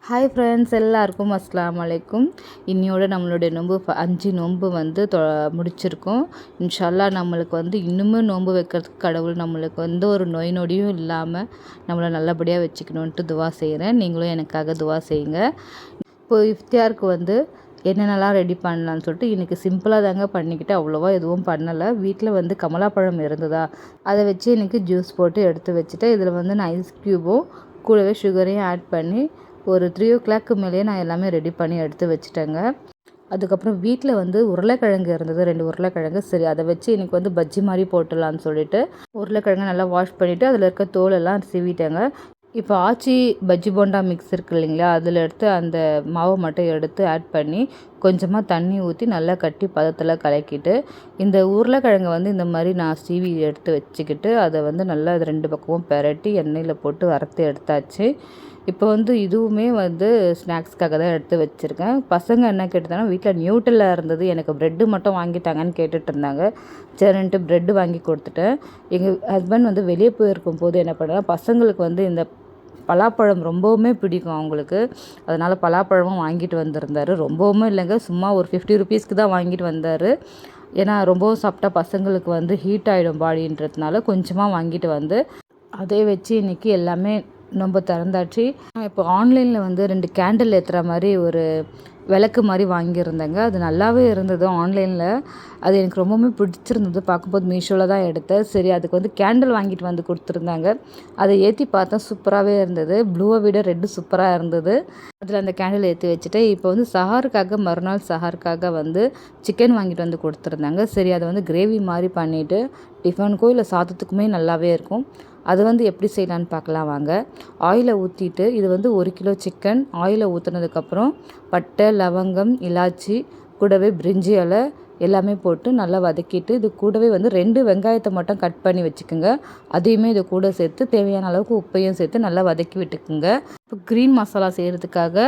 Hi friends, எல்லாருக்கும் அஸ்ஸலாமு அலைக்கும். இன்னையோட நம்மளுடைய நோன்பு 5 நோன்பு வந்து முடிச்சிருக்கோம். இன்ஷா அல்லாஹ் நம்மளுக்கு வந்து இன்னுமே நோன்பு வைக்கிறதுக்கு கடவுள் நம்மளுக்கு வந்து ஒரு நோய் நொடியும் இல்லாமல் நம்மளை நல்லபடியாக வச்சுக்கணுன்ட்டு துவா செய்கிறேன். நீங்களும் எனக்காக துவா செய்யுங்க. இப்போ இஃப்தியாருக்கு வந்து என்னென்னலாம் ரெடி பண்ணலான்னு சொல்லிட்டு இன்றைக்கி சிம்பிளாக தாங்க பண்ணிக்கிட்டு அவ்வளோவா எதுவும் பண்ணலை. வீட்டில் வந்து கமலாப்பழம் இருந்ததா, அதை வச்சு இன்றைக்கி ஜூஸ் போட்டு எடுத்து வச்சுட்டேன். இதில் வந்து நான் ஐஸ் க்யூபும் கூடவே சுகரையும் ஆட் பண்ணி ஒரு 3 o'clock மேலேயே நான் எல்லாமே ரெடி பண்ணி எடுத்து வச்சுட்டேங்க. அதுக்கப்புறம் வீட்டில் வந்து உருளைக்கிழங்கு இருந்தது, 2 உருளைக்கிழங்கு. சரி, அதை வச்சு இன்றைக்கி வந்து பஜ்ஜி மாதிரி போட்டுடலான்னு சொல்லிட்டு உருளைக்கிழங்கு நல்லா வாஷ் பண்ணிவிட்டு அதில் இருக்க தோலெல்லாம் சீவிட்டேங்க. இப்போ ஆச்சி பஜ்ஜி போண்டா மிக்ஸ் இருக்குது இல்லைங்களா, அதில் எடுத்து அந்த மாவை மட்டும் எடுத்து ஆட் பண்ணி கொஞ்சமாக தண்ணி ஊற்றி நல்லா கட்டி பதத்தில் கலக்கிட்டு இந்த உருளைக்கிழங்கை வந்து இந்த மாதிரி நான் சீவி எடுத்து வச்சுக்கிட்டு அதை வந்து நல்லா 2 பக்கமும் பெரட்டி எண்ணெயில் போட்டு வறுத்து எடுத்தாச்சு. இப்போ வந்து இதுவுமே வந்து ஸ்நாக்ஸ்க்காக தான் எடுத்து வச்சுருக்கேன். பசங்க என்ன கேட்டுட்டாங்கன்னா, வீட்டில் நியூட்ரலா இருந்தது, எனக்கு ப்ரெட்டு மட்டும் வாங்கிட்டாங்கன்னு கேட்டுட்டு இருந்தாங்க. சரின்ட்டு ப்ரெட்டு வாங்கி கொடுத்துட்டேன். எங்கள் ஹஸ்பண்ட் வந்து வெளியே போயிருக்கும் போது என்ன பண்ணால், பசங்களுக்கு வந்து இந்த பலாப்பழம் ரொம்பவுமே பிடிக்கும் அவங்களுக்கு. அதனால் பலாப்பழமும் வாங்கிட்டு வந்திருந்தார். ரொம்பவுமே இல்லைங்க, சும்மா ஒரு 50 rupeesக்கு தான் வாங்கிட்டு வந்தார். ஏன்னா ரொம்பவும் சாப்பிட்டா பசங்களுக்கு வந்து ஹீட் ஆகிடும் பாடின்றதுனால கொஞ்சமாக வாங்கிட்டு வந்து அதை வச்சு இன்றைக்கி எல்லாமே நம்ம திறந்தாச்சு. இப்போ ஆன்லைனில் வந்து 2 கேண்டில் ஏற்றுற மாதிரி ஒரு விளக்கு மாதிரி வாங்கியிருந்தேங்க. அது நல்லாவே இருந்தது ஆன்லைனில். அது எனக்கு ரொம்பவுமே பிடிச்சிருந்தது. பார்க்கும்போது மீஷோவில் தான் எடுத்தேன். சரி, அதுக்கு வந்து கேண்டில் வாங்கிட்டு வந்து கொடுத்துருந்தாங்க. அதை ஏற்றி பார்த்தேன், சூப்பராகவே இருந்தது. ப்ளூவை விட ரெட்டு சூப்பராக இருந்தது. அதில் அந்த கேண்டில் ஏற்றி வச்சுட்டு இப்போ வந்து சஹாருக்காக மறுநாள் சஹாருக்காக வந்து சிக்கன் வாங்கிட்டு வந்து கொடுத்துருந்தாங்க. சரி, அதை வந்து கிரேவி மாதிரி பண்ணிவிட்டு டிஃபனுக்கோ இல்லை சாதத்துக்குமே நல்லாவே இருக்கும். அது வந்து எப்படி செய்யலான்னு பார்க்கலாம் வாங்க. ஆயிலை ஊற்றிட்டு இது வந்து 1 கிலோ சிக்கன் ஆயிலை ஊற்றுனதுக்கப்புறம் பட்டை, லவங்கம், இலாச்சி, கூடவே பிரிஞ்சி இலை எல்லாமே போட்டு நல்லா வதக்கிட்டு இது கூடவே வந்து 2 வெங்காயத்தை மட்டும் கட் பண்ணி வச்சுக்கோங்க. அதையுமே இது கூட சேர்த்து தேவையான அளவுக்கு உப்பையும் சேர்த்து நல்லா வதக்கி விட்டுக்குங்க. இப்போ க்ரீன் மசாலா செய்கிறதுக்காக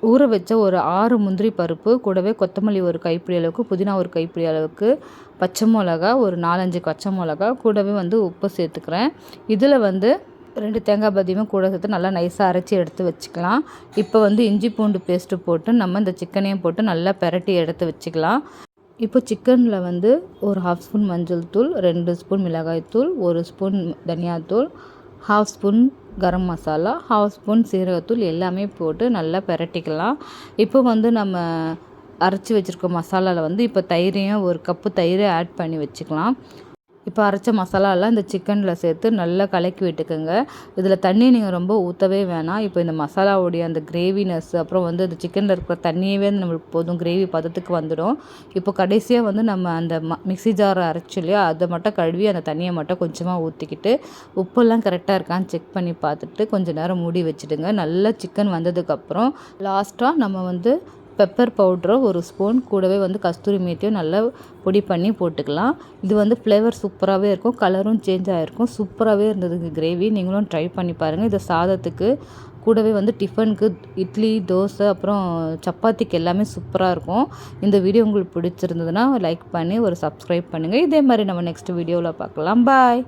ஊற வச்ச ஒரு 6 முந்திரி பருப்பு, கூடவே கொத்தமல்லி ஒரு கைப்பிடி அளவுக்கு, புதினா ஒரு கைப்பிடி அளவுக்கு, பச்சை மிளகா ஒரு 4-5 பச்சை மிளகா, கூடவே வந்து உப்பு சேர்த்துக்கிறேன். இதில் வந்து 2 தேங்காய் பதியமும் கூட சேர்த்து நல்லா நைஸாக அரைச்சி எடுத்து வச்சுக்கலாம். இப்போ வந்து இஞ்சி பூண்டு பேஸ்ட்டு போட்டு நம்ம இந்த சிக்கனையும் போட்டு நல்லா பெரட்டி எடுத்து வச்சுக்கலாம். இப்போ சிக்கனில் வந்து ஒரு 1/2 ஸ்பூன் மஞ்சள் தூள், 2 ஸ்பூன் மிளகாய் தூள், 1 ஸ்பூன் தனியாத்தூள், 1/2 ஸ்பூன் கரம் மசாலா, 1/2 ஸ்பூன் சீரகத்தூள் எல்லாமே போட்டு நல்லா பெரட்டிக்கலாம். இப்போ வந்து நம்ம அரைச்சி வச்சுருக்க மசாலாவில் வந்து இப்போ தயிரையும் 1 கப்பு தயிரை ஆட் பண்ணி வச்சுக்கலாம். இப்போ அரைச்ச மசாலாலாம் இந்த சிக்கனில் சேர்த்து நல்லா கலக்கி விட்டுக்குங்க. இதில் தண்ணி நீங்கள் ரொம்ப ஊற்றவே வேணாம். இப்போ இந்த மசாலாவுடைய அந்த கிரேவினஸ் அப்புறம் வந்து அந்த சிக்கனில் இருக்கிற தண்ணியவே நம்மளுக்கு போதும், கிரேவி பதத்துக்கு வந்துடும். இப்போ கடைசியாக வந்து நம்ம அந்த மிக்ஸி ஜாரை அரைச்சி இல்லையா, அதை மட்டும் கழுவி அந்த தண்ணியை மட்டும் கொஞ்சமாக ஊற்றிக்கிட்டு உப்பெல்லாம் கரெக்டாக இருக்கான்னு செக் பண்ணி பார்த்துட்டு கொஞ்சம் நேரம் மூடி வச்சுடுங்க. நல்லா சிக்கன் வந்ததுக்கப்புறம் லாஸ்ட்டாக நம்ம வந்து பெப்பர் பவுட்ரு 1 ஸ்பூன், கூடவே வந்து கஸ்தூரி மேத்தியும் நல்லா பொடி பண்ணி போட்டுக்கலாம். இது வந்து ஃப்ளேவர் சூப்பராகவே இருக்கும், கலரும் சேஞ்ச் ஆகிருக்கும். சூப்பராகவே இருந்ததுங்க கிரேவி. நீங்களும் ட்ரை பண்ணி பாருங்கள். இது சாதத்துக்கு கூடவே வந்து டிஃபனுக்கு, இட்லி, தோசை, அப்புறம் சப்பாத்திக்கு எல்லாமே சூப்பராக இருக்கும். இந்த வீடியோ உங்களுக்கு பிடிச்சிருந்ததுன்னா லைக் பண்ணி ஒரு சப்ஸ்கிரைப் பண்ணுங்கள். இதே மாதிரி நம்ம நெக்ஸ்ட் வீடியோவில் பார்க்கலாம். பாய்.